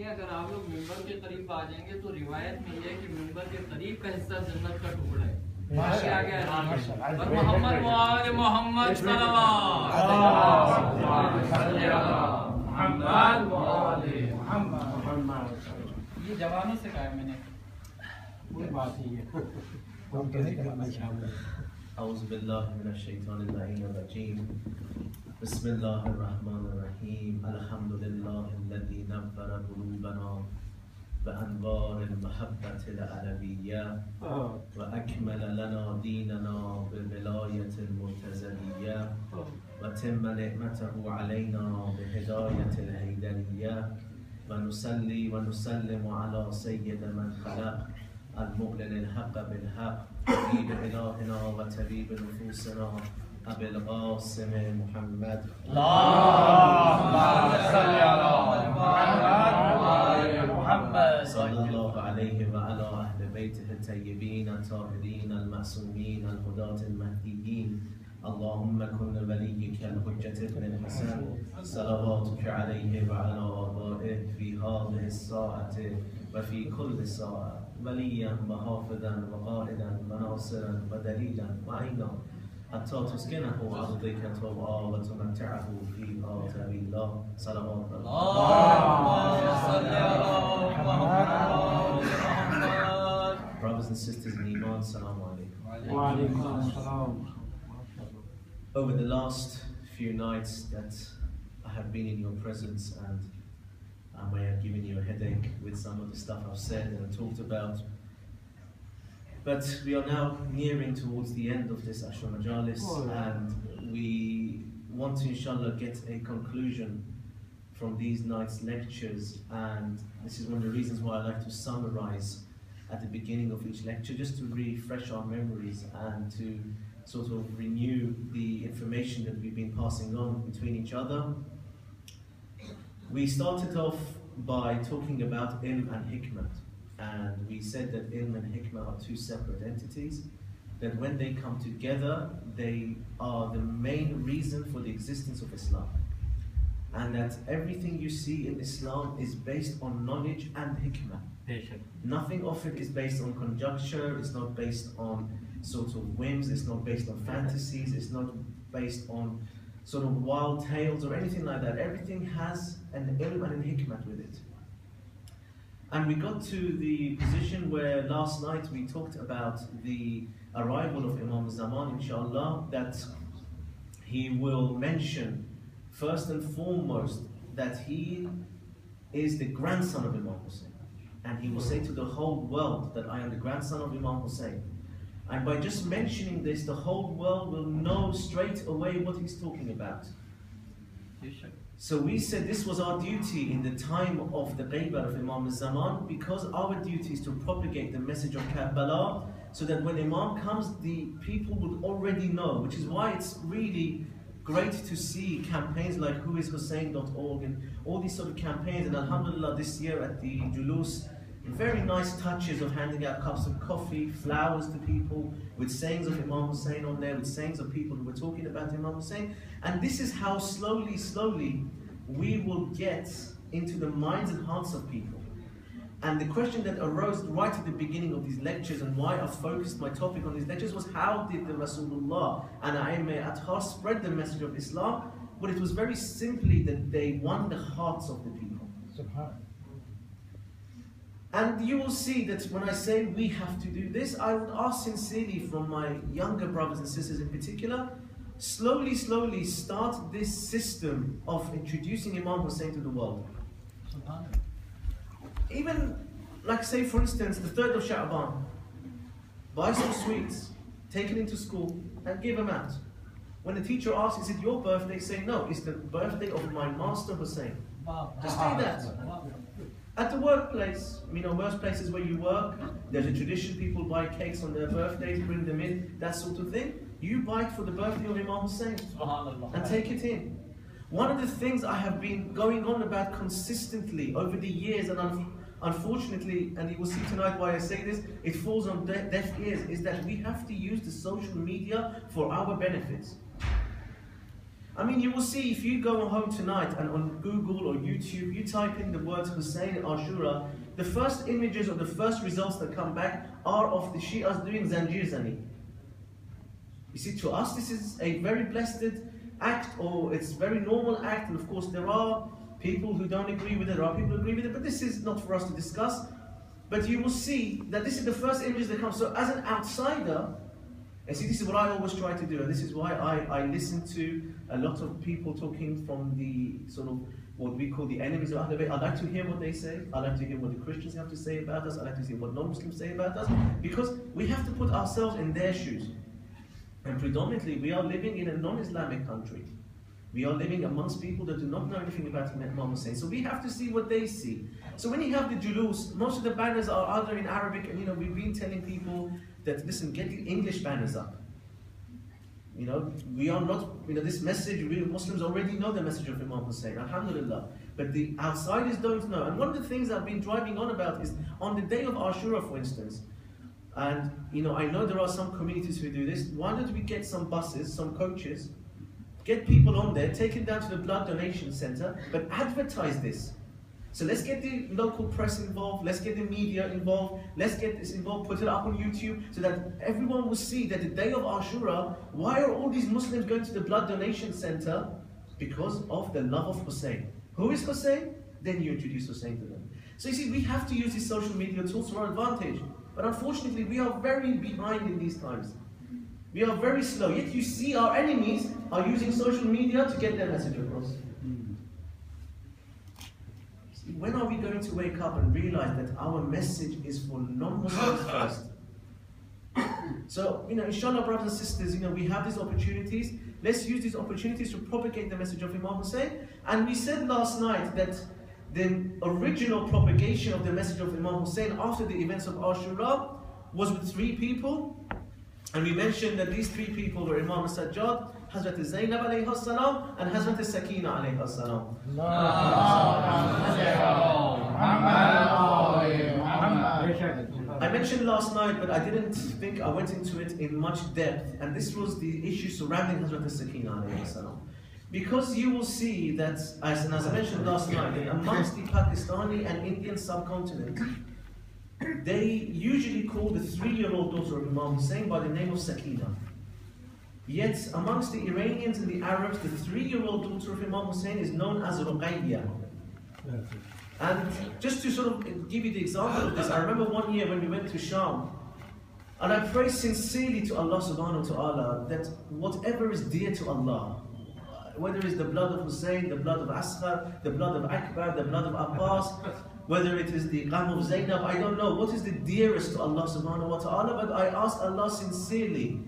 देखिए अगर आप लोग मिंबर के करीब आ जाएंगे तो रिवायत में ये है कि मिंबर के करीब का हिस्सा जन्नत का टुकड़ा है। बाकी आ गया और मोहम्मद वाले मोहम्मद ये जवानों से कहा है मैंने, कोई बात नहीं है। औज़ु बिल्लाहि मिनश शैतानिर रजीम। बिस्मिल्लाहिर रहमानिर रहीम। अल्हम्दुलिल्लाहिल्लज़ी नव्वरा क़ुलूबना बिअनवारिल महब्बतिल अलविय्या व अकमला लना दीनना बिल विलायतिल मुर्तज़लिय्या व तम्मा नि'मतहु अलैना बिहिदायतिल हैदरिय्या व नुसल्ली व नुसल्लिमु अला सय्यिदि मन खलक़ المؤمن الحق بالحق حبيب إلهنا وطبيب نفوسنا أبي القاسم محمد اللهم صل على محمد صلى الله عليه وعلى أهل بيته الطيبين الطاهرين المعصومين الهداة المهديين. اللهم كن وليك الحجة بن الحسن صلواتك عليه وعلى آبائه في هذه الساعة وفي كل ساعة وليا وحافظا وقائدا وناصرا ودليلا وعينا حتى تسكنه أرضك طوعا وتمتعه فيها طويلا. صلوات الله. Brothers and sisters in Iman, Assalamu alaikum. Over the last few nights that I have been in your presence, and I may have given you a headache with some of the stuff I've said and talked about, but we are now nearing towards the end of this Ashra Majalis, and we want to inshallah get a conclusion from these night's lectures, and this is one of the reasons why I like to summarize at the beginning of each lecture, just to refresh our memories and to sort of renew the information that we've been passing on between each other. We started off by talking about ilm and hikmah, and we said that ilm and hikmah are two separate entities, that when they come together, they are the main reason for the existence of Islam, and that everything you see in Islam is based on knowledge and hikmah. Nothing of it is based on conjecture, it's not based on sort of whims, it's not based on fantasies, it's not based on sort of wild tales or anything like that. Everything has an ilm and an hikmah with it. And we got to the position where last night we talked about the arrival of Imam Zaman, inshallah, that he will mention first and foremost that he is the grandson of Imam Hussein. And he will say to the whole world that I am the grandson of Imam Hussein. And by just mentioning this, the whole world will know straight away what he's talking about. So we said this was our duty in the time of the Ghaibah of Imam Zaman, because our duty is to propagate the message of Karbala, so that when Imam comes, the people would already know, which is why it's really great to see campaigns like whoishussein.org and all these sort of campaigns. And alhamdulillah, this year at the Julus, very nice touches of handing out cups of coffee, flowers to people, with sayings of Imam Hussein on there, with sayings of people who were talking about Imam Hussein. And this is how slowly, slowly we will get into the minds and hearts of people. And the question that arose right at the beginning of these lectures, and why I focused my topic on these lectures, was how did the Rasulullah and A'immah Athar spread the message of Islam? Well, it was very simply that they won the hearts of the people. And you will see that when I say we have to do this, I would ask sincerely from my younger brothers and sisters in particular, slowly, slowly start this system of introducing Imam Hussein to the world. Even, like say for instance, the 3rd of Sha'ban, buy some sweets, take it into school and give them out. When the teacher asks, is it your birthday? Say, no, it's the birthday of my master Hussein. Just do that. At the workplace, you know, most places where you work, there's a tradition, people buy cakes on their birthdays, bring them in, that sort of thing. You buy it for the birthday of Imam Hussein and take it in. One of the things I have been going on about consistently over the years, and unfortunately, and you will see tonight why I say this, it falls on deaf ears, is that we have to use the social media for our benefits. I mean, you will see if you go home tonight and on Google or YouTube, you type in the words Hussein and Ashura, the first images or the first results that come back are of the Shias doing Zanjir Zani. You see, to us this is a very blessed act, or it's a very normal act, and of course there are people who don't agree with it, there are people who agree with it, but this is not for us to discuss. But you will see that this is the first images that come. So as an outsider, and see, this is what I always try to do, and this is why I listen to a lot of people talking from the sort of what we call the enemies of Ahlul Bayt. I like to hear what they say, I like to hear what the Christians have to say about us, I like to hear what non-Muslims say about us, because we have to put ourselves in their shoes. And predominantly, we are living in a non-Islamic country. We are living amongst people that do not know anything about Imam Hussein. So we have to see what they see. So when you have the julus, most of the banners are either in Arabic, and we've been telling people that, listen, get the English banners up. We are not, this message, Muslims already know the message of Imam Hussein, alhamdulillah. But the outsiders don't know. And one of the things I've been driving on about is, on the day of Ashura, for instance, and I know there are some communities who do this, why don't we get some buses, some coaches, get people on there, take it down to the blood donation center, but advertise this. So let's get the local press involved, let's get the media involved, let's get this involved, put it up on YouTube, so that everyone will see that the day of Ashura, why are all these Muslims going to the blood donation center? Because of the love of Hussein. Who is Hussein? Then you introduce Hussein to them. So you see, we have to use these social media tools to our advantage. But unfortunately, we are very behind in these times. We are very slow, yet you see our enemies are using social media to get their message across. See, when are we going to wake up and realize that our message is for non-Muslims first? So, inshallah, brothers and sisters, we have these opportunities. Let's use these opportunities to propagate the message of Imam Hussein. And we said last night that the original propagation of the message of Imam Hussein after the events of Ashura was with 3 people. And we mentioned that these 3 people were Imam Sajjad, Hazrat Zainab alayhi salam, and Hazrat Sakina alayhi salam. I mentioned last night, but I didn't think I went into it in much depth, and this was the issue surrounding Hazrat Sakina alayhi salam. Because you will see that, as I mentioned last night, that amongst the Pakistani and Indian subcontinent, they usually call the 3-year-old daughter of Imam Hussein by the name of Sakina. Yet amongst the Iranians and the Arabs, the 3-year-old daughter of Imam Hussein is known as Ruqayya. And just to sort of give you the example of this, I remember one year when we went to Sham, and I pray sincerely to Allah subhanahu wa ta'ala that whatever is dear to Allah, whether it's the blood of Hussein, the blood of Asghar, the blood of Akbar, the blood of Abbas, whether it is the Qam of Zainab, I don't know what is the dearest to Allah subhanahu wa ta'ala, but I ask Allah sincerely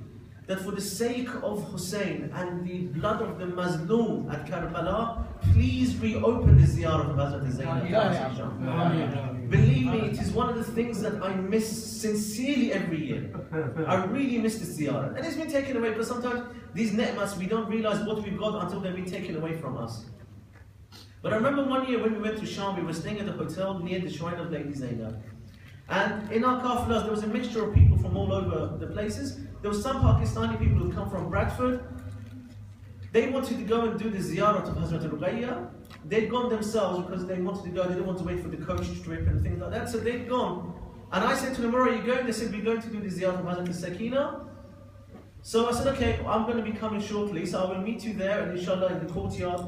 that for the sake of Hussein and the blood of the Mazloom at Karbala, please reopen the ziyarah of Hazrat Zainab. Believe me, it is one of the things that I miss sincerely every year. I really miss the ziyarah. And it's been taken away, because sometimes these ni'mas, we don't realize what we've got until they've been taken away from us. But I remember one year when we went to Sham, we were staying at a hotel near the shrine of Lady Zainab. And in our kafilas, there was a mixture of people from all over the places. There were some Pakistani people who come from Bradford. They wanted to go and do the ziyarat of Hazrat Ruqayya. They'd gone themselves because they wanted to go, they didn't want to wait for the coach trip and things like that. So they'd gone. And I said to them, where are you going? They said, we're going to do the ziyarat of Hazrat Sakina. So I said, okay, I'm going to be coming shortly, so I will meet you there, and inshallah in the courtyard.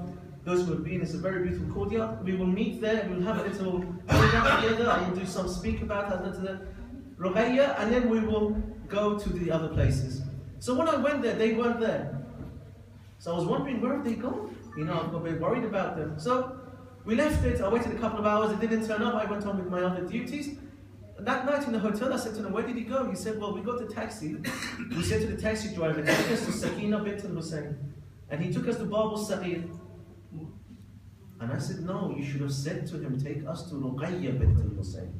Those who have been, it's a very beautiful courtyard. We will meet there, we'll have a little program together. I will do some speak about Hazrat Ruqayya, and then we will go to the other places. So when I went there, they weren't there. So I was wondering, where have they gone? I got a bit worried about them. So we left it, I waited a couple of hours, it didn't turn up, I went on with my other duties. That night in the hotel, I said to him, where did he go? He said, well, we got the taxi. We said to the taxi driver, take us to Sakina bint al-Hussein. And he took us to Bab al-Saghir. And I said, no, you should have said to him, take us to Ruqayya bint al-Hussein.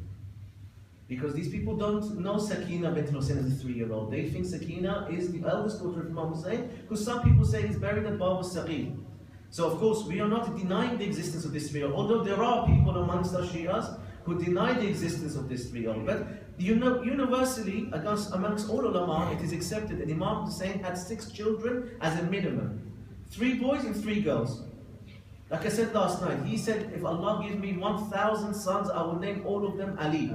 Because these people don't know Sakina bint al-Hussein as a 3-year-old. They think Sakina is the eldest daughter of Imam Hussein, who some people say is buried at Bab al-Saghir. So of course, we are not denying the existence of this 3-year-old, although there are people amongst our Shias who deny the existence of this 3-year-old. But universally, amongst all ulama, it is accepted that Imam Hussein had 6 children as a minimum. 3 boys and 3 girls. Like I said last night, he said, if Allah gives me 1,000 sons, I will name all of them Ali.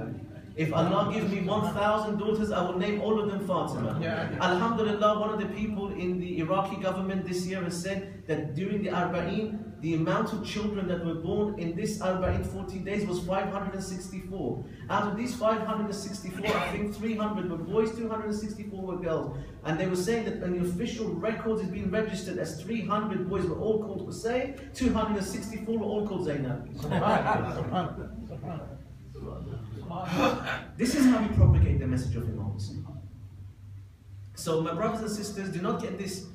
If Allah gives me 1,000 daughters, I will name all of them Fatima. Alhamdulillah, one of the people in the Iraqi government this year has said that during the Arba'een, the amount of children that were born in this Arba'een 40 days was 564. Out of these 564, I think 300 were boys, 264 were girls. And they were saying that in the official records it's been registered as 300 boys were all called Hussein, 264 were all called Zainab. This is how we propagate the message of Imam Hussein. So my brothers and sisters, do not get this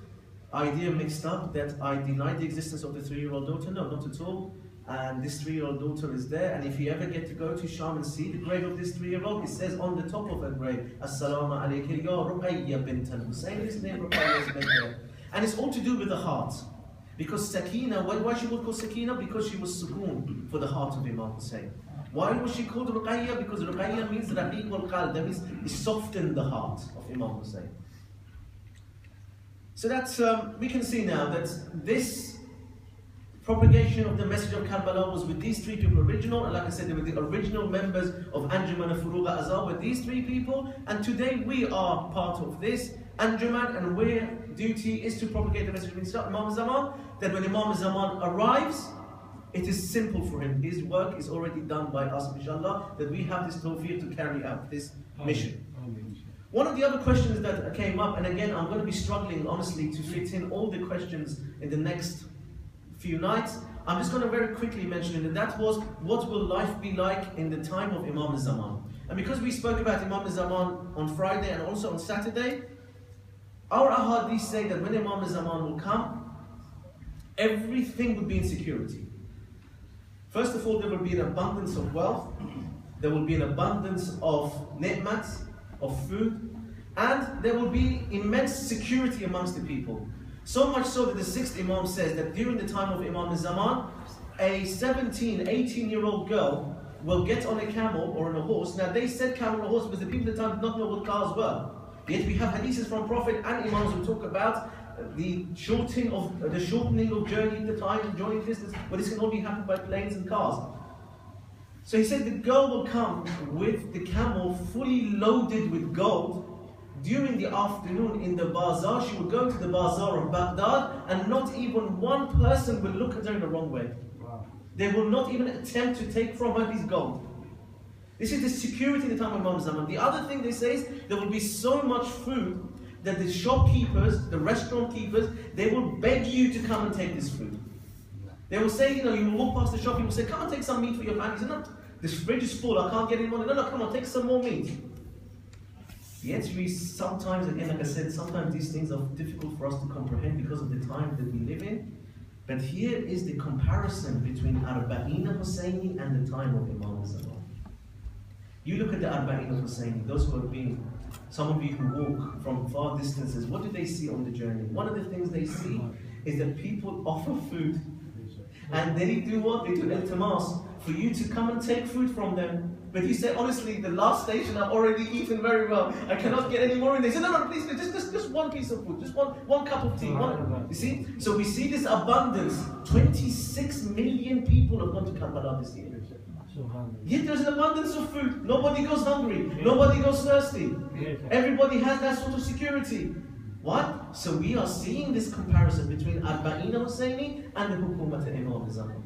idea mixed up that I deny the existence of the 3-year-old daughter. No, not at all. And this 3-year-old daughter is there, and if you ever get to go to Sham and see the grave of this 3-year-old, it says on the top of her grave, Assalamu alayka ya Ruqayya bint al-Husayn. His name Ruqayya is there. And it's all to do with the heart. Because Sakina, why she was called Sakina? Because she was sukoon for the heart of Imam Hussein. Why was she called Ruqayya? Because Ruqayya means Raqiq wal-Qalb, that means it softened the heart of Imam Hussein. So that's, we can see now that this propagation of the message of Karbala was with these 3 people original, and like I said, they were the original members of Anjuman al-Furuqa Azhar with these 3 people, and today we are part of this Anjuman, and our duty is to propagate the message of Imam Zaman, that when Imam Zaman arrives, it is simple for him. His work is already done by us, inshallah, that we have this tawfiq to carry out this mission. One of the other questions that came up, and again, I'm going to be struggling, honestly, to fit in all the questions in the next few nights. I'm just going to very quickly mention it, and that was, what will life be like in the time of Imam Zaman? And because we spoke about Imam Zaman on Friday and also on Saturday, our ahadith say that when Imam Zaman will come, everything would be in security. First of all, there will be an abundance of wealth, there will be an abundance of ni'mats, of food, and there will be immense security amongst the people. So much so that the 6th Imam says that during the time of Imam Zaman, a 17, 18-year-old girl will get on a camel or on a horse. Now they said camel or horse because the people at the time did not know what cars were. Yet we have hadiths from Prophet and Imams who talk about the shortening of journey, the time, journey distance, but this can only happen by planes and cars. So he said the girl will come with the camel fully loaded with gold. During the afternoon in the bazaar, she will go to the bazaar of Baghdad, and not even one person will look at her in the wrong way. Wow. They will not even attempt to take from her this gold. This is the security in the time of Imam Zaman. The other thing they say is there will be so much food that the shopkeepers, the restaurant keepers, they will beg you to come and take this food. They will say, you know, you will walk past the shop, you will say, come and take some meat for your family. You say, no, this fridge is full, I can't get any money. No, come on, take some more meat. Yet we sometimes, again, like I said, sometimes these things are difficult for us to comprehend because of the time that we live in. But here is the comparison between Arba'een Husayni and the time of Imam Zaman. You look at the Arba'een Husayni, those who have been, some of you who walk from far distances, what do they see on the journey? One of the things they see is that people offer food. And they do what? They do iltimas for you to come and take food from them. But you say, honestly, the last station I've already eaten very well. I cannot get any more in there. They say, no, please, just one piece of food, just one cup of tea. You see? So we see this abundance. 26 million people have gone to Karbala this year. Yet there's an abundance of food. Nobody goes hungry. Nobody goes thirsty. Everybody has that sort of security. What? So we are seeing this comparison between Arba'een Husayni and the Hukumat Imam Zaman.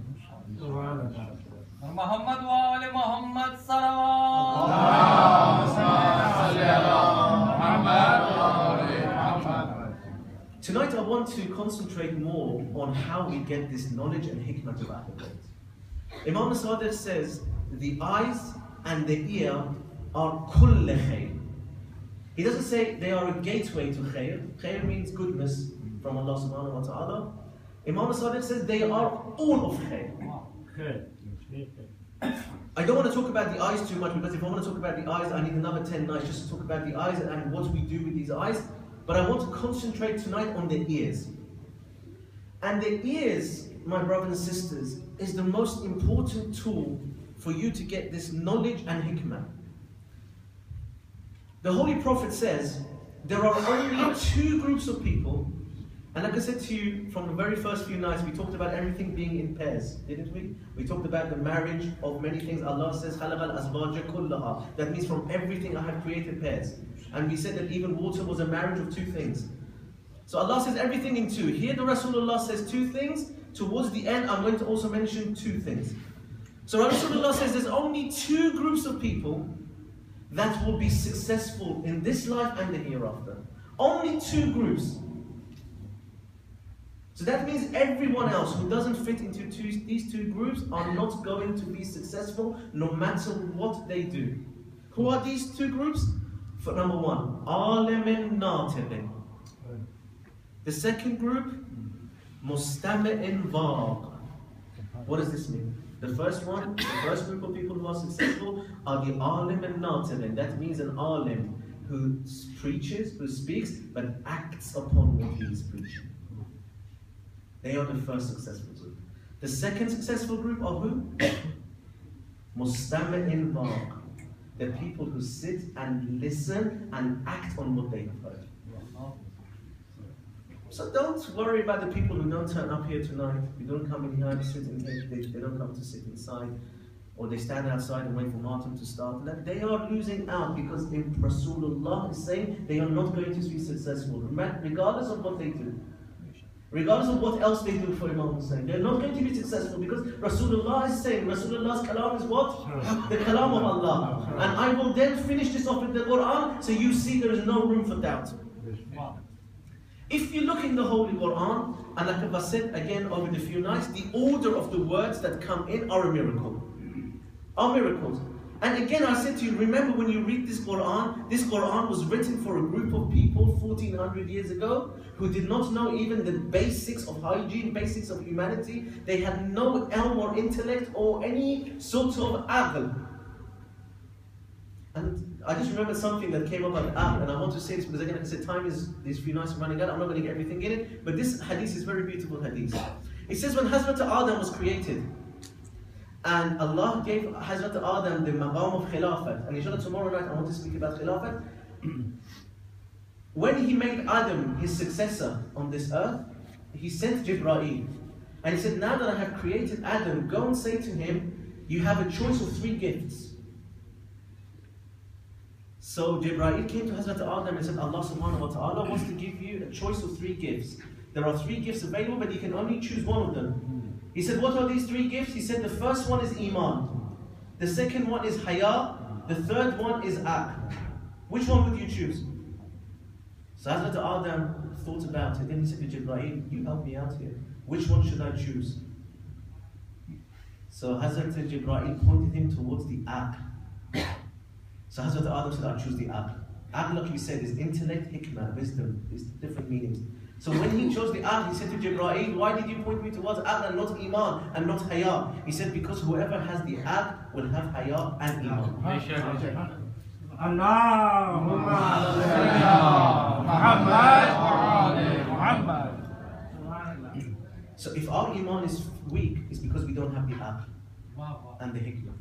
Muhammad wa ali Muhammad salawat. Tonight I want to concentrate more on how we get this knowledge and hikmah of Ahlul Bayt. Imam Sadiq says the eyes and the ear are kull khair. He doesn't say they are a gateway to khair. Khair means goodness from Allah subhanahu wa ta'ala. Imam Sadiq says they are all of khair. I don't want to talk about the eyes too much, because if I want to talk about the eyes, I need another 10 nights just to talk about the eyes and what we do with these eyes. But I want to concentrate tonight on the ears. And the ears, my brothers and sisters, is the most important tool for you to get this knowledge and hikmah. The Holy Prophet says there are only 2 groups of people And like I said to you, from the very first few nights, we talked about everything being in pairs, didn't we? We talked about the marriage of many things. Allah says, خَلَقَ الْأَزْوَاجَ كُلَّهَا. That means from everything I have created pairs. And we said that even water was a marriage of two things. So Allah says everything in two. Here the Rasulullah says two things. Towards the end, I'm going to also mention two things. So Rasulullah says there's only two groups of people that will be successful in this life and the hereafter. Only two groups. So that means everyone else who doesn't fit into these two groups are not going to be successful no matter what they do. Who are these two groups? For number one, alimin natiqin. The second group, mustami'in vaq. What does this mean? The first one, the first group of people who are successful are the alim and natiqin. That means an alim who preaches, who speaks, but acts upon what he is preaching. They are the first successful group. The second successful group are who? Mustami'in vaq. The people who sit and listen and act on what they have heard. So don't worry about the people who don't turn up here tonight. They don't come in here to sit in here. They don't come to sit inside. Or they stand outside and wait for Martin to start. They are losing out because Rasulullah is saying they are not going to be successful. Regardless of what they do. Regardless of what else they do for Imam Hussein. They're not going to be successful because Rasulullah is saying, Rasulullah's kalam is what? The kalam of Allah. And I will then finish this off with the Quran so you see there is no room for doubt. If you look in the Holy Quran, and like I've said again over the few nights, the order of the words that come in are a miracle. Are miracles. And again I said to you, remember when you read this Quran was written for a group of people 1400 years ago who did not know even the basics of hygiene, basics of humanity. They had no ilm or intellect or any sort of aql. And I just remember something that came up on aql, and I want to say this because again, like I said, time is, these few nights are running out, I'm not going to get everything in it, but this hadith is very beautiful hadith. It says when Hazrat Adam was created, and Allah gave Hazrat Adam the maqam of khilafat, and inshallah tomorrow night I want to speak about khilafat. When he made Adam his successor on this earth, he sent Jibreel, and he said, now that I have created Adam, go and say to him, you have a choice of 3 gifts. So Jibreel came to Hazrat Adam and said, Allah subhanahu wa ta'ala wants to give you a choice of 3 gifts. There are 3 gifts available, but you can only choose one of them. He said, what are these 3 gifts? He said, the first one is Iman. The second one is Haya. The third one is Aql. Which one would you choose? So Hazrat Adam thought about it. Then he said to Jibreel, you help me out here. Which one should I choose? So Hazrat Jibreel pointed him towards the Aql. So Hazrat Adam said, I choose the Aql. Aql, like we said, is intellect, hikmah, wisdom. It's different meanings. So when he chose the Aql, he said to Jibreel, why did you point me towards Aql and not Iman and not Haya? He said, because whoever has the Aql will have Haya and Iman. So if our Iman is weak, it's because we don't have the Aql and the hikmah.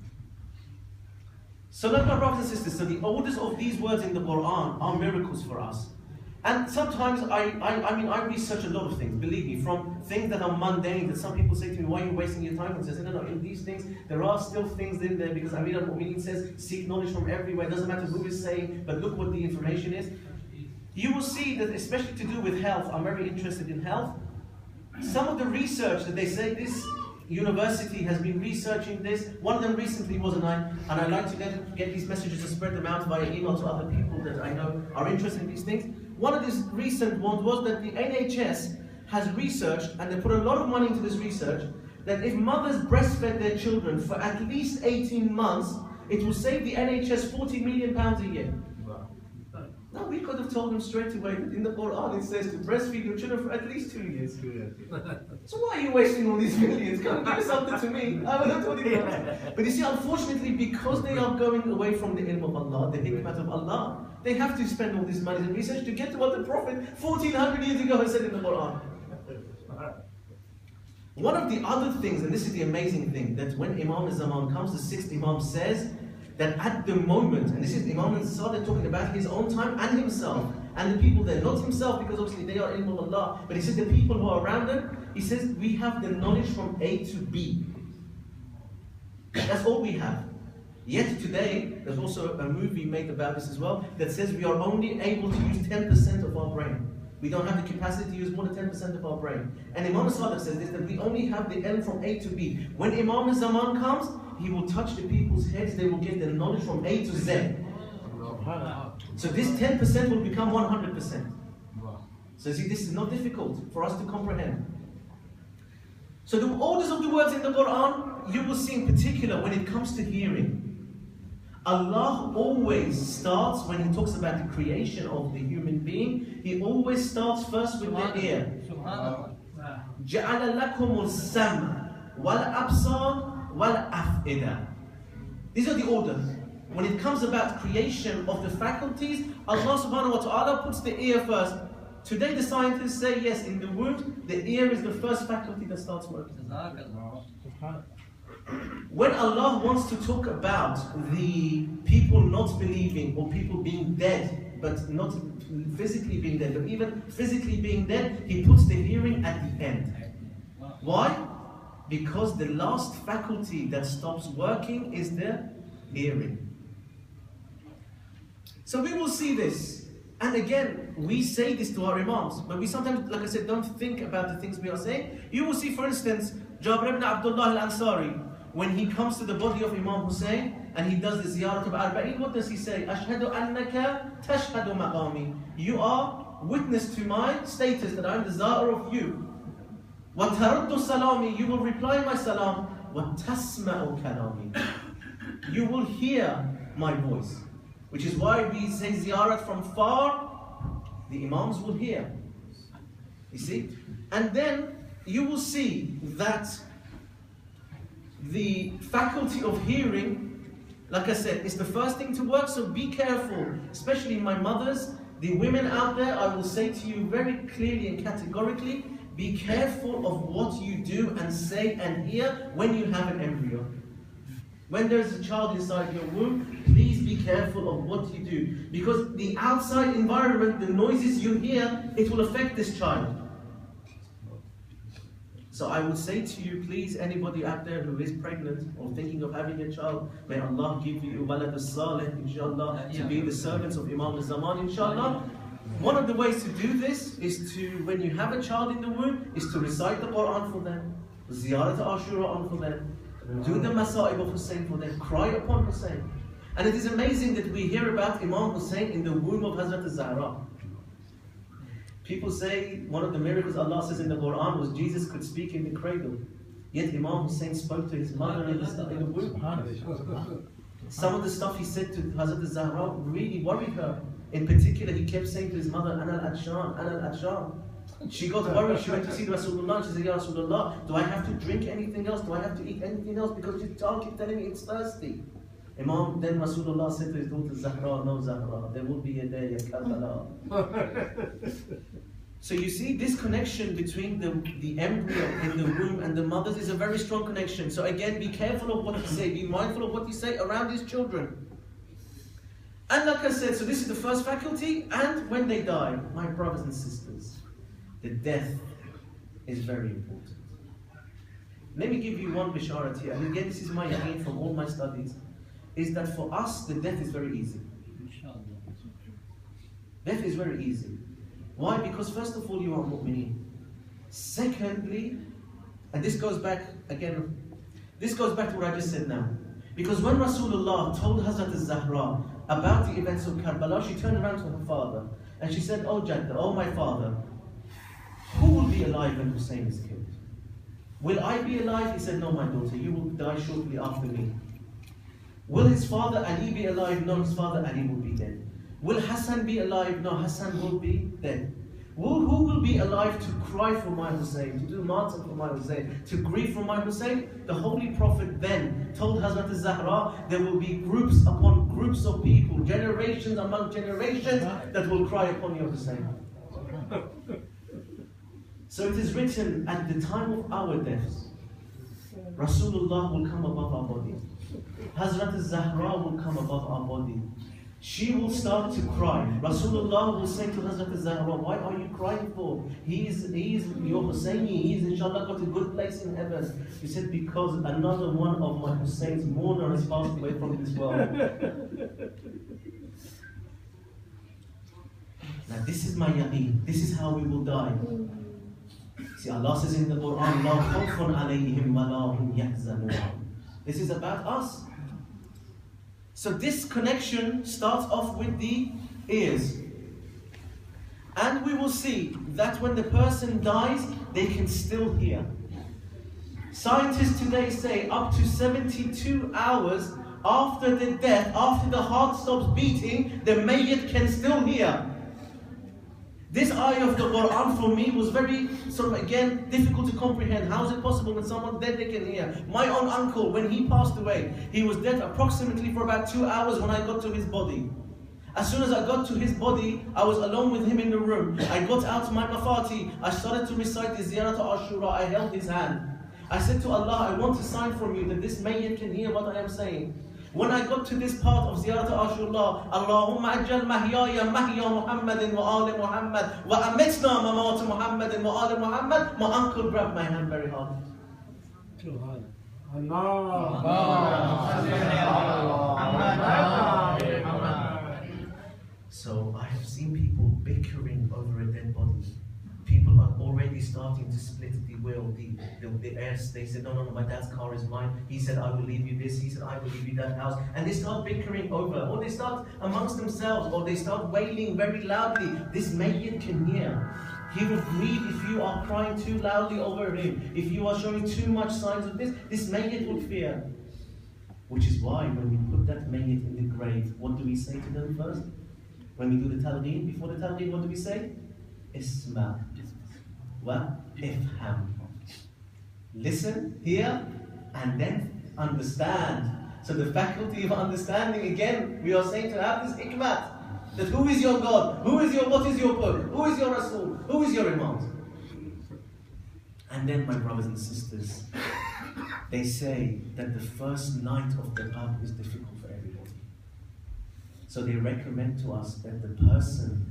So like my brothers and sisters, so the orders of these words in the Quran are miracles for us. And sometimes I research a lot of things, believe me, from things that are mundane, that some people say to me, why are you wasting your time? And I say, no, in these things, there are still things in there, because Amir al-Mu'mineen says, seek knowledge from everywhere, it doesn't matter who is saying, but look what the information is. You will see that, especially to do with health, I'm very interested in health. Some of the research that they say, this university has been researching this. One of them recently was and I like to then get these messages and spread them out via email to other people that I know are interested in these things. One of these recent ones was that the NHS has researched, and they put a lot of money into this research, that if mothers breastfed their children for at least 18 months, it will save the NHS £40 million a year. Now we could have told them straight away that in the Quran it says to breastfeed your children for at least 2 years. So why are you wasting all these millions? Come give something to me. I will not tell you that. But you see, unfortunately, because they are going away from the ilm of Allah, the hikmah of Allah, they have to spend all this money in research to get to what the Prophet 1400 years ago has said in the Quran. One of the other things, and this is the amazing thing, that when Imam al-Zaman comes, the 6th Imam says that at the moment, and this is Imam al-Sadiq talking about his own time and himself, and the people there, not himself, because obviously they are ilm of Allah, but he said the people who are around him, he says we have the knowledge from A to B. That's all we have. Yet today, there's also a movie made about this as well, that says we are only able to use 10% of our brain. We don't have the capacity to use more than 10% of our brain. And Imam Sadiq says this, that we only have the ilm from A to B. When Imam Zaman comes, he will touch the people's heads, they will get the knowledge from A to Z. So this 10% will become 100%. So see, this is not difficult for us to comprehend. So the orders of the words in the Quran, you will see in particular when it comes to hearing. Allah always starts, when He talks about the creation of the human being, He always starts first with the ear. جَعَلَ لَكُمُ السَّمْعَ وَالْأَبْصَارَ وَالْأَفْئِدَةَ. These are the orders. When it comes about creation of the faculties, Allah subhanahu wa ta'ala puts the ear first. Today the scientists say yes, in the womb, the ear is the first faculty that starts working. When Allah wants to talk about the people not believing or people being dead, but not physically being dead, but even physically being dead, He puts the hearing at the end. Why? Because the last faculty that stops working is the hearing. So we will see this. And again, we say this to our Imams, but we sometimes, like I said, don't think about the things we are saying. You will see, for instance, Jabir ibn Abdullah al-Ansari, when he comes to the body of Imam Hussein and he does the ziyarat of Arba'in, what does he say? Ashhadu annaka tashhadu maqami. You are witness to my status that I am the za'ir of you. Wa taruddu salami. You will reply my salam. Wa tasma'u kalami. You will hear my voice. Which is why we say ziyarat from far, the Imams will hear. You see? And then you will see that the faculty of hearing, like I said, is the first thing to work, so be careful, especially my mothers, the women out there. I will say to you very clearly and categorically, be careful of what you do and say and hear when you have an embryo. When there's a child inside your womb, please be careful of what you do, because the outside environment, the noises you hear, it will affect this child. So I would say to you, please, anybody out there who is pregnant or thinking of having a child, may Allah give you walad as-salih, inshallah, to be the servants of Imam al-Zaman, inshallah. One of the ways to do this is to, when you have a child in the womb, is to recite the Quran for them, ziyarat Ashura on for them, do the Masa'ib of Hussein for them, cry upon Hussein. And it is amazing that we hear about Imam Hussein in the womb of Hazrat al-Zahra. People say one of the miracles Allah says in the Quran was Jesus could speak in the cradle. Yet Imam Hussein spoke to his mother in the womb. Some of the stuff he said to Hazrat al-Zahra really worried her. In particular, he kept saying to his mother, Ana al-Adshan, Ana al-Adshan. She got worried, she went to see Rasulullah, she said, Ya Rasulullah, do I have to drink anything else? Do I have to eat anything else? Because this child keeps telling me it's thirsty. Then Rasulullah said to his daughter, Zahra, no Zahra, there will be a day at Karbala. So you see, this connection between the embryo in the womb and the mothers is a very strong connection. So again, be careful of what you say, be mindful of what you say around these children. And like I said, so this is the first faculty, and when they die, my brothers and sisters, the death is very important. Let me give you one bisharat here, and again this is my gain from all my studies, is that for us the death is very easy. Death is very easy. Why? Because first of all you are mu'mineen. Secondly, and this goes back again, this goes back to what I just said now. Because when Rasulullah told Hazrat al-Zahra about the events of Karbala, she turned around to her father and she said, Oh Jadda, oh my father, who will be alive when Hussein is killed? Will I be alive? He said, no my daughter, you will die shortly after me. Will his father Ali be alive? No, his father Ali will be dead. Will Hassan be alive? No, Hassan will be dead. Who will be alive to cry for my Hussein, to do martyr for my Hussein, to grieve for my Hussein? The Holy Prophet then told Hazrat al-Zahra, there will be groups upon groups of people, generations among generations that will cry upon your Hussein. So it is written, at the time of our deaths, Rasulullah will come above our body. Hazrat al-Zahra will come above our body. she will start to cry. Rasulullah will say to Hazrat Zahra, why are you crying for? He is your Husseini, he's inshallah got a good place in heaven. He said, because another one of my Hussein's mourner has passed away from this world. Now this is my yaqeen, this is how we will die. See, Allah says in the Quran, La khawfun alayhim wa la hum yahzanun. This is about us. So this connection starts off with the ears. And we will see that when the person dies, they can still hear. Scientists today say up to 72 hours after the death, after the heart stops beating, the mayyit can still hear. This ayah of the Quran for me was very, again, difficult to comprehend. How is it possible when someone's dead they can hear? My own uncle, when he passed away, he was dead approximately for about 2 hours when I got to his body. As soon as I got to his body, I was alone with him in the room. I got out my mafati. I started to recite the Ziyarat Ashura. I held his hand. I said to Allah, I want a sign from you that this mayyit can hear what I am saying. When I got to this part of Ziyarat Ashura, Allahumma ajjal mahyaya mahya Muhammadin wa ali Muhammad wa amitna mamata Muhammadin wa ali Muhammad, my uncle grabbed my hand very hard. So I have seen people bickering over a dead body. People are already starting to split the will, the heirs. They said, no, my dad's car is mine. He said, I will leave you this. He said, I will leave you that house. And they start bickering over, or they start amongst themselves, or they start wailing very loudly. This mayyit can hear. He will grieve if you are crying too loudly over him. If you are showing too much signs of this mayyit will fear. Which is why when we put that mayyit in the grave, what do we say to them first? When we do the talqeen, before the talqeen, what do we say? Isma wa ifham. Listen, hear, and then understand. So the faculty of understanding, again, we are saying to have this hikmat. That who is your God? What is your book? Who is your Rasul? Who is your Imam? And then, my brothers and sisters, they say that the first night of the qabr is difficult for everybody. So they recommend to us that the person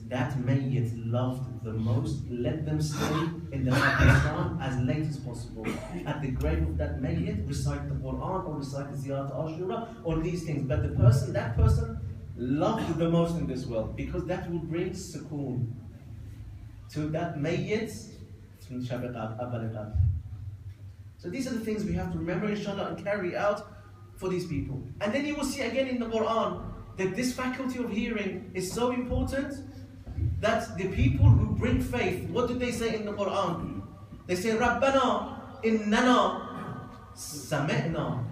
that mayyit loved the most, let them stay in the Pakistan as late as possible. At the grave of that mayyit, recite the Quran or recite the Ziyarat Ashura or these things. But that person loved the most in this world, because that will bring sukoon to that mayyit. So these are the things we have to remember, inshallah, and carry out for these people. And then you will see again in the Quran that this faculty of hearing is so important that the people who bring faith, what do they say in the Quran? They say, Rabbana innana sami'na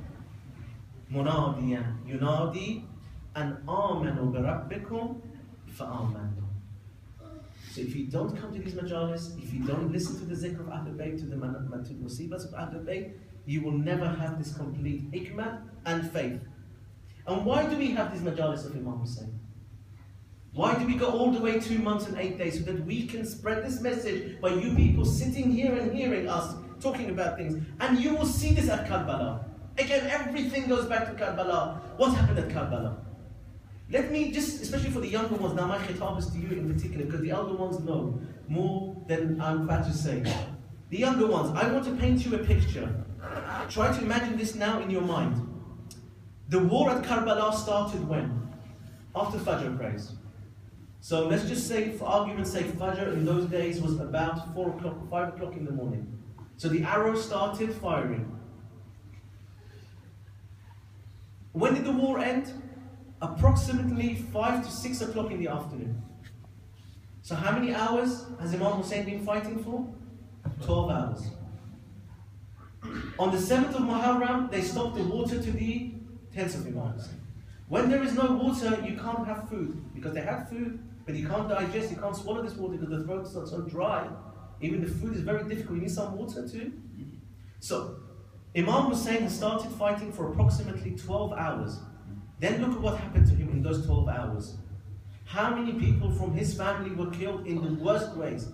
munadiyan yunadi an amanu bi rabbikum fa'amanu. So if you don't come to these majalis, if you don't listen to the zikr of Ahlul Bayt, to the musibahs of Ahlul Bayt, you will never have this complete hikmah and faith. And why do we have these majalis of Imam Hussein? Why do we go all the way 2 months and 8 days? So that we can spread this message by you people sitting here and hearing us talking about things. And you will see this at Karbala. Again, everything goes back to Karbala. What happened at Karbala? Let me just, especially for the younger ones, now my khitab is to you in particular, because the elder ones know more than I'm about to say. The younger ones, I want to paint you a picture. Try to imagine this now in your mind. The war at Karbala started when? After Fajr praise. So let's just say, for argument's sake, Fajr in those days was about 4 o'clock, 5 o'clock in the morning. So the arrows started firing. When did the war end? Approximately 5 to 6 o'clock in the afternoon. So how many hours has Imam Hussein been fighting for? 12 hours. On the 7th of Muharram, they stopped the water to the tents of Imam Hussein. When there is no water, you can't have food. Because they have food, but you can't digest, you can't swallow this water because the throat is so dry. Even the food is very difficult, you need some water too. So, Imam Hussein has started fighting for approximately 12 hours. Then look at what happened to him in those 12 hours. How many people from his family were killed in the worst ways?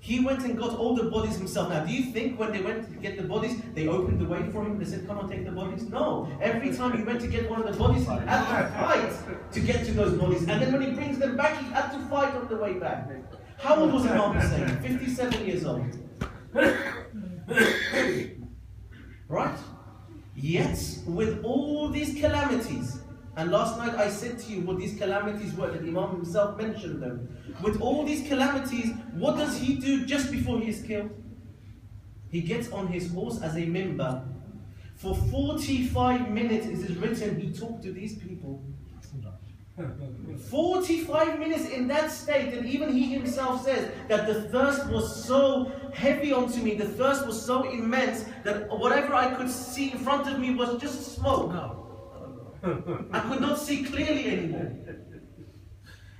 He went and got all the bodies himself. Now, do you think when they went to get the bodies, they opened the way for him? They said, come on, take the bodies? No. Every time he went to get one of the bodies, he had to fight to get to those bodies. And then when he brings them back, he had to fight on the way back. How old was Imam Hussein? 57 years old. Right? Yet, with all these calamities, and last night I said to you what these calamities were, that Imam himself mentioned them. With all these calamities, what does he do just before he is killed? He gets on his horse as a member. For 45 minutes, it is written, he talked to these people. 45 minutes in that state, and even he himself says that the thirst was so heavy onto me, the thirst was so immense, that whatever I could see in front of me was just smoke. I could not see clearly anymore.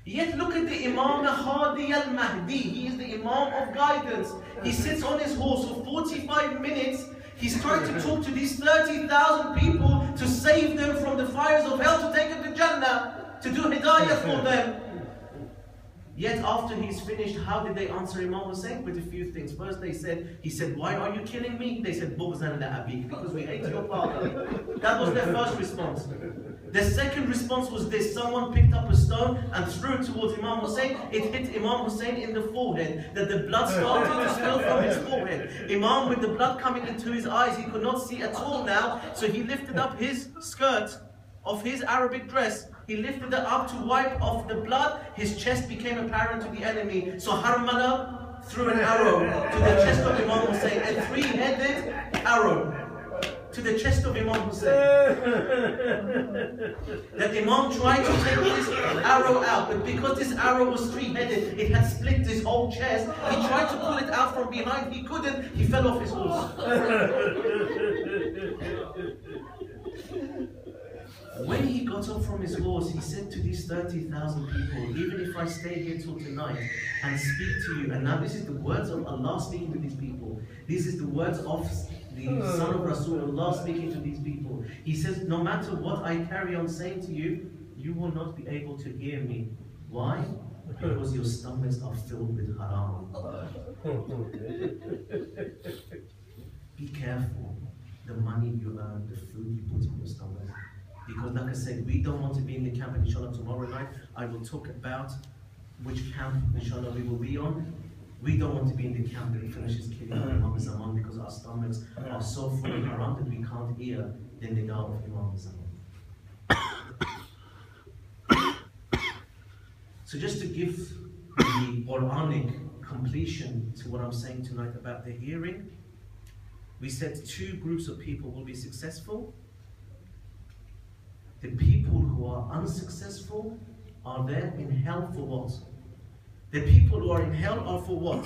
Yet look at the Imam Hadi al-Mahdi. He is the Imam of guidance. He sits on his horse for 45 minutes. He's trying to talk to these 30,000 people to save them from the fires of hell, to take them to Jannah, to do hidayah for them. Yet after he's finished, how did they answer Imam Hussein? With a few things. First he said, why are you killing me? They said, Bughzan la abik, because we hate your father. That was their first response. The second response was this: someone picked up a stone and threw it towards Imam Hussein. It hit Imam Hussein in the forehead, that the blood started to spill from his forehead. Imam, with the blood coming into his eyes, he could not see at all now, so he lifted up his skirt of his Arabic dress. He lifted it up to wipe off the blood. His chest became apparent to the enemy. So Harmala threw an arrow to the chest of Imam Hussein, a three-headed arrow to the chest of Imam Hussein. The Imam tried to take this arrow out, but because this arrow was three-headed, it had split his whole chest. He tried to pull it out from behind. He couldn't. He fell off his horse. When he got up from his horse, he said to these 30,000 people, even if I stay here till tonight and speak to you, and now this is the words of Allah speaking to these people. This is the words of the son of Rasulullah speaking to these people. He says, no matter what I carry on saying to you, you will not be able to hear me. Why? Because your stomachs are filled with haram. Be careful. The money you earn, the food you put in your stomach. Because like I said, we don't want to be in the camp, and inshallah tomorrow night I will talk about which camp inshallah we will be on. We don't want to be in the camp that finishes killing Imam Zaman, because our stomachs are so full of haram that we can't hear the nida of Imam Zaman. So just to give the Quranic completion to what I'm saying tonight about the hearing, we said two groups of people will be successful. The people who are unsuccessful are there in hell for what? The people who are in hell are for what?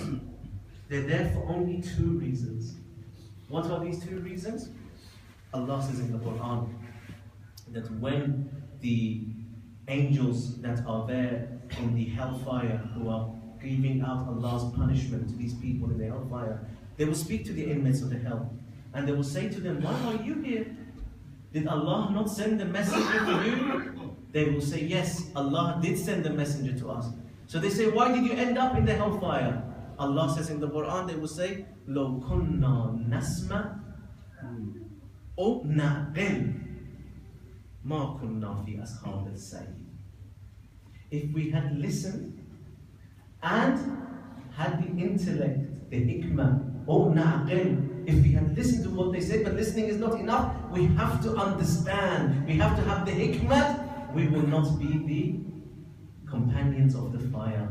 They're there for only two reasons. What are these two reasons? Allah says in the Quran that when the angels that are there in the hellfire, who are giving out Allah's punishment to these people in the hellfire, they will speak to the inmates of the hell, and they will say to them, why are you here? Did Allah not send the messenger to you? They will say, yes, Allah did send the messenger to us. So they say, why did you end up in the hellfire? Allah says in the Quran, they will say, لَوْ كُنَّا نَسْمَعْ أَوْ نَعْقِلْ مَا كُنَّا فِي أَصْحَابِ السَّعِيرِ. If we had listened and had the intellect, the hikmah, أَوْ نَعْقِلْ, if we had listened to what they said, but listening is not enough, we have to understand, we have to have the hikmah, we will not be the companions of the fire.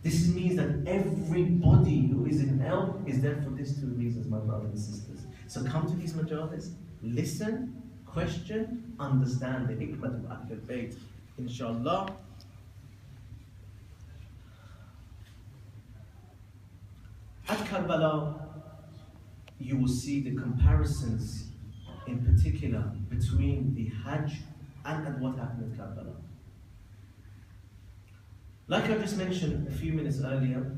This means that everybody who is in hell is there for these two reasons, my brothers and sisters. So come to these majalis, listen, question, understand the hikmah of Ahl al-Bayt, inshallah. At Karbala, you will see the comparisons in particular between the Hajj and what happened at Karbala. Like I just mentioned a few minutes earlier,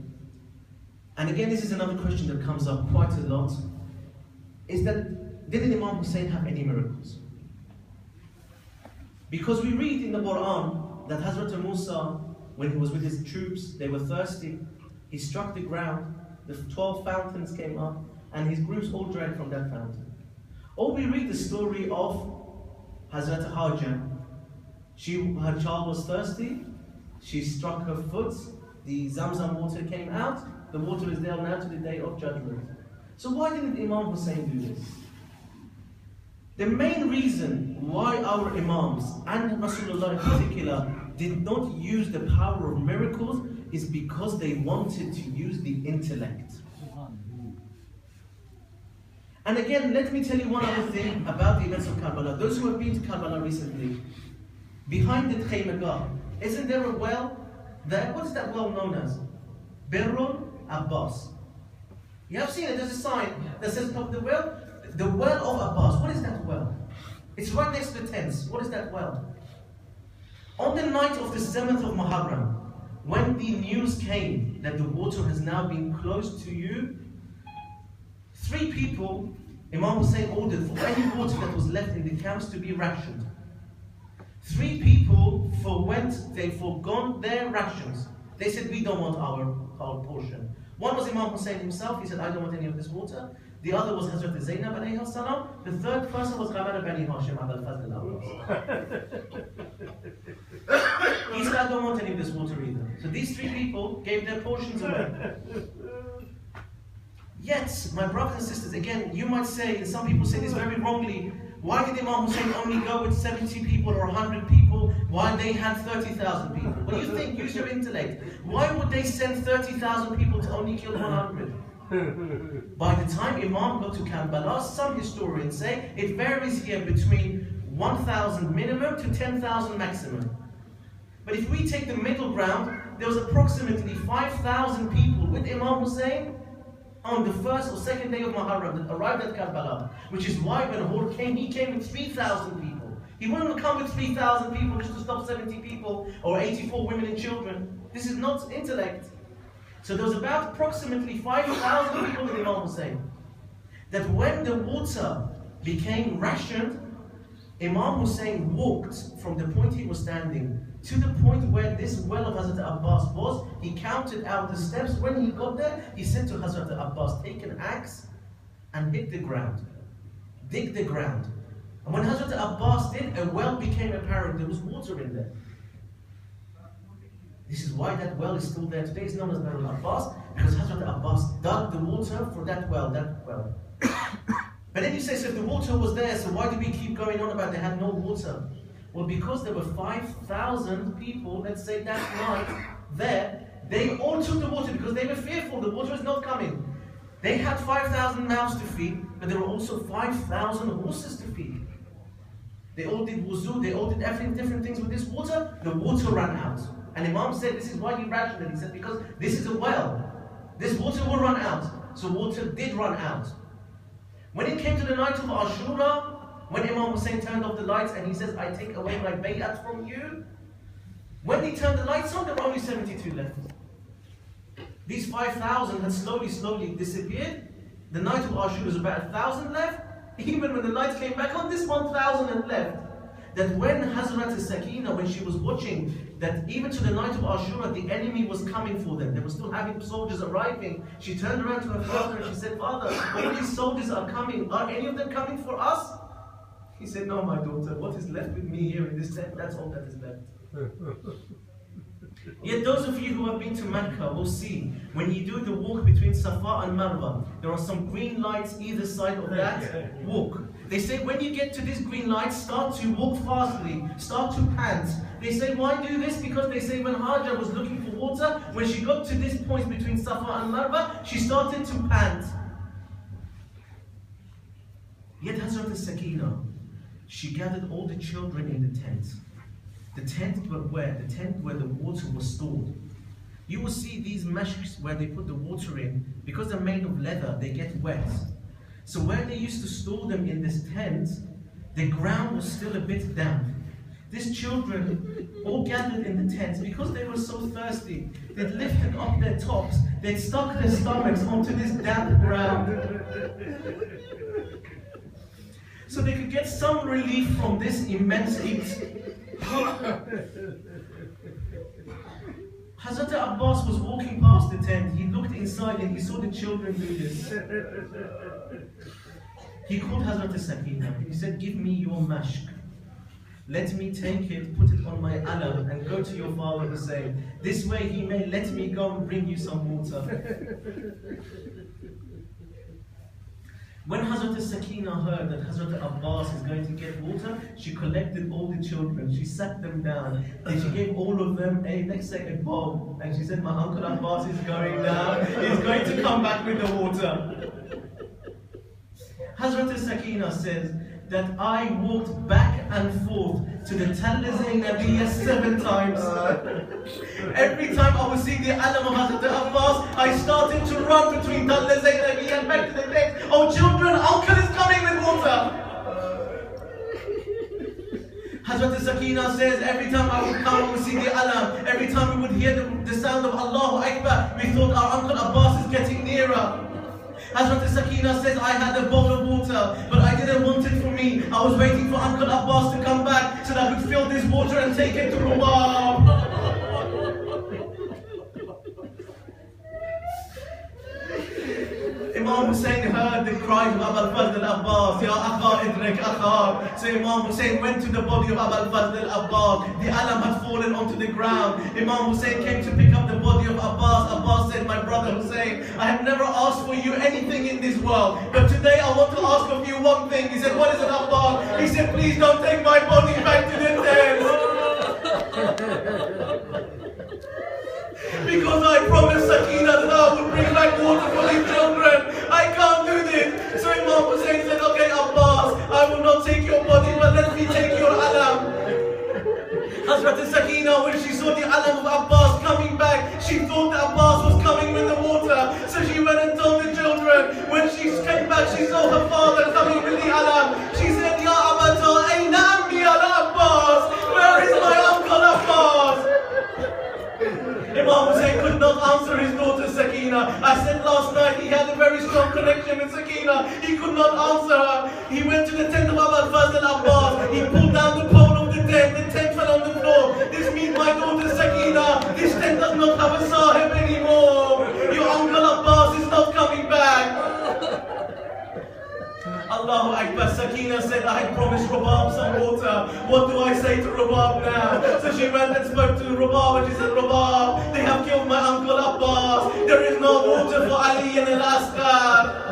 and again this is another question that comes up quite a lot, is that didn't Imam Hussein have any miracles? Because we read in the Quran that Hazrat Musa, when he was with his troops, they were thirsty, He struck the ground, the 12 fountains came up, and his groups all drank from that fountain. Or we read the story of Hazrat Hajar. Her child was thirsty, she struck her foot, the Zamzam water came out, the water is there now to the day of judgment. So why didn't Imam Hussein do this? The main reason why our Imams, and Rasulullah in particular, did not use the power of miracles is because they wanted to use the intellect. And again, let me tell you one other thing about the events of Karbala. Those who have been to Karbala recently, behind the Khaymagah, isn't there a well there? What is that well known as? Birrul Abbas. You have seen it, there's a sign that says top of the well of Abbas. What is that well? It's right next to the tents. What is that well? On the night of the 7th of Muharram, when the news came that the water has now been closed to you, 3 people, Imam Hussein ordered for any water that was left in the camps to be rationed. 3 people they forgone their rations. They said, we don't want our portion. One was Imam Hussein himself, he said, I don't want any of this water. The other was Hazrat Zainab alayhi salam. The third person was Ghamara Bani Hashim Abul Fazl al-Abbas. He said, I don't want any of this water either. So these 3 people gave their portions away. Yet, my brothers and sisters, again, you might say, and some people say this very wrongly, why did Imam Hussein only go with 70 people or 100 people while they had 30,000 people? What do you think? Use your intellect. Why would they send 30,000 people to only kill 100? By the time Imam got to Karbala, some historians say it varies here between 1,000 minimum to 10,000 maximum. But if we take the middle ground, there was approximately 5,000 people with Imam Hussein on the first or second day of Muharram that arrived at Karbala, which is why when Hur came, he came with 3,000 people. He wouldn't come with 3,000 people just to stop 70 people or 84 women and children. This is not intellect. So there was about approximately 5,000 people with Imam Hussein. That when the water became rationed, Imam Hussein walked from the point he was standing to the point where this well of Hazrat Abbas was. He counted out the steps. When he got there, he said to Hazrat Abbas, take an axe and hit the ground. Dig the ground. And when Hazrat Abbas did, a well became apparent. There was water in there. This is why that well is still there today. It's known as Birrul Abbas, because Hazrat Abbas dug the water for that well. But then you say, so if the water was there, so why do we keep going on about they had no water? Well, because there were 5,000 people, let's say that night, there, they all took the water because they were fearful, the water is not coming. They had 5,000 mouths to feed, but there were also 5,000 horses to feed. They all did wuzu, they all did different things with this water, the water ran out. And Imam said, this is why he rationed it. He said, because this is a well. This water will run out. So water did run out. When it came to the night of Ashura, when Imam Hussein turned off the lights and he says, I take away my bay'at from you. When he turned the lights on, there were only 72 left. These 5,000 had slowly disappeared. The night of Ashura was about 1,000 left. Even when the lights came back on, this 1,000 had left. That when Hazrat Sakina, when she was watching, that even to the night of Ashura, the enemy was coming for them. They were still having soldiers arriving. She turned around to her father and she said, Father, all these soldiers are coming. Are any of them coming for us? He said, no, my daughter, what is left with me here in this tent, that's all that is left. Yet those of you who have been to Mecca will see, when you do the walk between Safa and Marwa, there are some green lights either side of that walk. They say when you get to this green light, start to walk fastly, start to pant. They say, why do this? Because they say when Hajar was looking for water, when she got to this point between Safa and Marwa, she started to pant. Yet Hazrat Sakina, she gathered all the children in the tent. The tent where the water was stored. You will see these meshes where they put the water in, because they're made of leather, they get wet. So where they used to store them in this tent, the ground was still a bit damp. These children all gathered in the tent because they were so thirsty. They'd lifted up their tops, they'd stuck their stomachs onto this damp ground. So they could get some relief from this immense heat. Hazrat Abbas was walking past the tent. He looked inside and he saw the children do this. He called Hazrat Sakina. He said, give me your mashk. Let me take it, put it on my alam and go to your father Hussein. This way he may let me go and bring you some water. When Hazrat Sakina heard that Hazrat Abbas is going to get water, she collected all the children, she sat them down, and she gave all of them let's say a bowl. And she said, my uncle Abbas is going down, he's going to come back with the water. Hazrat Sakina says that I walked back and forth to the Tal Zainabiyya 7 times. Every time I would see the alam of Hazrat Abbas, I started to run between Tal Zainabiyya and back to the tent. Oh children, uncle is coming with water. Hazrat Sakina says every time I would come, I would see the alam. Every time we would hear the sound of Allahu Akbar, we thought our uncle Abbas is getting nearer. Hazrat Sakina says, I had a bowl of water, but I didn't want it for me. I was waiting for Uncle Abbas to come back so that I could fill this water and take it to Rubab. Imam Hussein heard the cries of Abul Fazl al-Abbas, Ya Akha Idrik Akha. So Imam Hussein went to the body of Abul Fazl al-Abbas. The alam had fallen onto the ground. Imam Hussein came to pick up the body of Abbas. Abbas said, my brother Hussein, I have never asked for you anything in this world, but today I want to ask of you one thing. He said, what is it, Abbas? He said, please don't take my body back to the tent. Because I promised Sakina that I would bring back water for these children. I can't do this. So Imam Hussein said, okay Abbas, I will not take your body, but let me take your alam. Hazrat Sakina, when she saw the alam of Abbas coming back, she thought that Abbas was coming with the water. So she went and told the children. When she came back, she saw her father coming with the alam. She said, Ya Abata, Ayna Ammi ala Abbas. Where is my uncle Abbas? Imam Hussein could not answer his daughter Sakina. I said last night he had a very strong connection with Sakina. He could not answer her. He went to the tent of Abul Fazl al-Abbas. He pulled down the pole of the tent. The tent fell on the floor. This means my daughter Sakina, this tent does not have a sahib anymore. Your uncle Abbas is not coming back. Allahu Akbar. Sakina said, I had promised Rubab some water. What do I say to Rubab now? So she went and spoke to Rubab and she said, Rubab, they have killed my uncle Abbas. There is no water for Ali and Al-Asqar.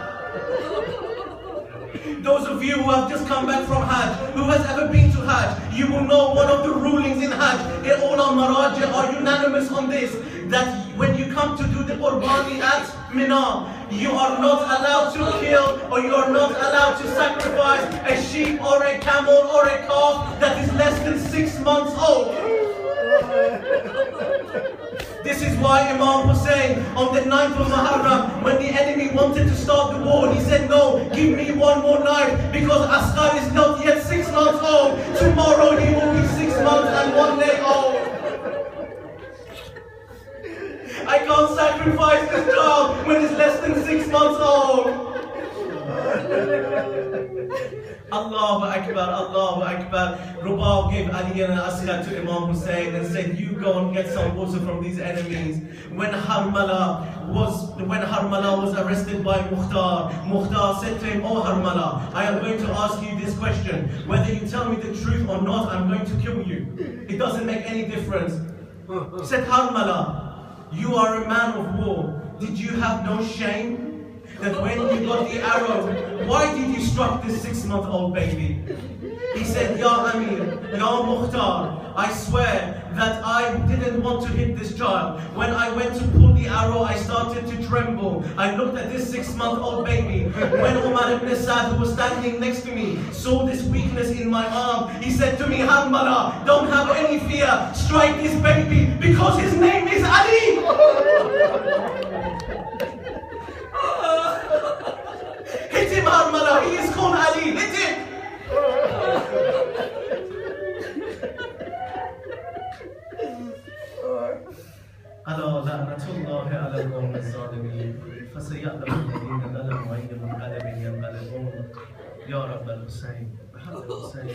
Those of you who have just come back from Hajj, who has ever been to Hajj, you will know one of the rulings in Hajj. All our Maraja are unanimous on this, that when you come to do the Qurbani at Mina, you are not allowed to kill or you are not allowed to sacrifice a sheep or a camel or a calf that is less than 6 months old. This is why Imam Hussein on the 9th of Muharram, when the enemy wanted to start the war, he said, no, give me one more night because Asghar is not yet 6 months old. Tomorrow he will be 6 months and 1 day old. I can't sacrifice this child when he's less than 6 months old. Allahu Akbar, Allahu Akbar. Rubab gave Ali and Asghar to Imam Hussein and said, you go and get some water from these enemies. When Harmala was arrested by Mukhtar said to him, oh Harmala, I am going to ask you this question. Whether you tell me the truth or not, I'm going to kill you. It doesn't make any difference. He said, Harmala, you are a man of war. Did you have no shame? That when you got the arrow, why did you strike this 6-month-old baby? He said, Ya Amir, Ya Mukhtar, I swear that I didn't want to hit this child. When I went to pull the arrow, I started to tremble. I looked at this 6-month-old baby. When Umar ibn Sa'd, who was standing next to me, saw this weakness in my arm, he said to me, Harmala, don't have any fear. Strike this baby because his name is Ali. Hit him, Harmala. He is called Ali. Hit him. ألا لعنة الله على القوم الظالمين فسيعلم الذين ظلموا أي منقلب ينقلبون يا رب الحسين محمد الحسين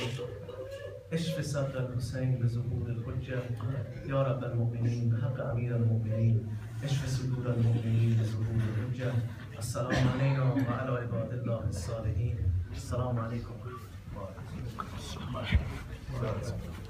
اشف صدر الحسين بظهور الحجة يا رب المؤمنين بحق أمير المؤمنين اشف صدور المؤمنين بظهور الحجة. السلام علينا وعلى عباد الله الصالحين. السلام عليكم ورحمة الله وبركاته.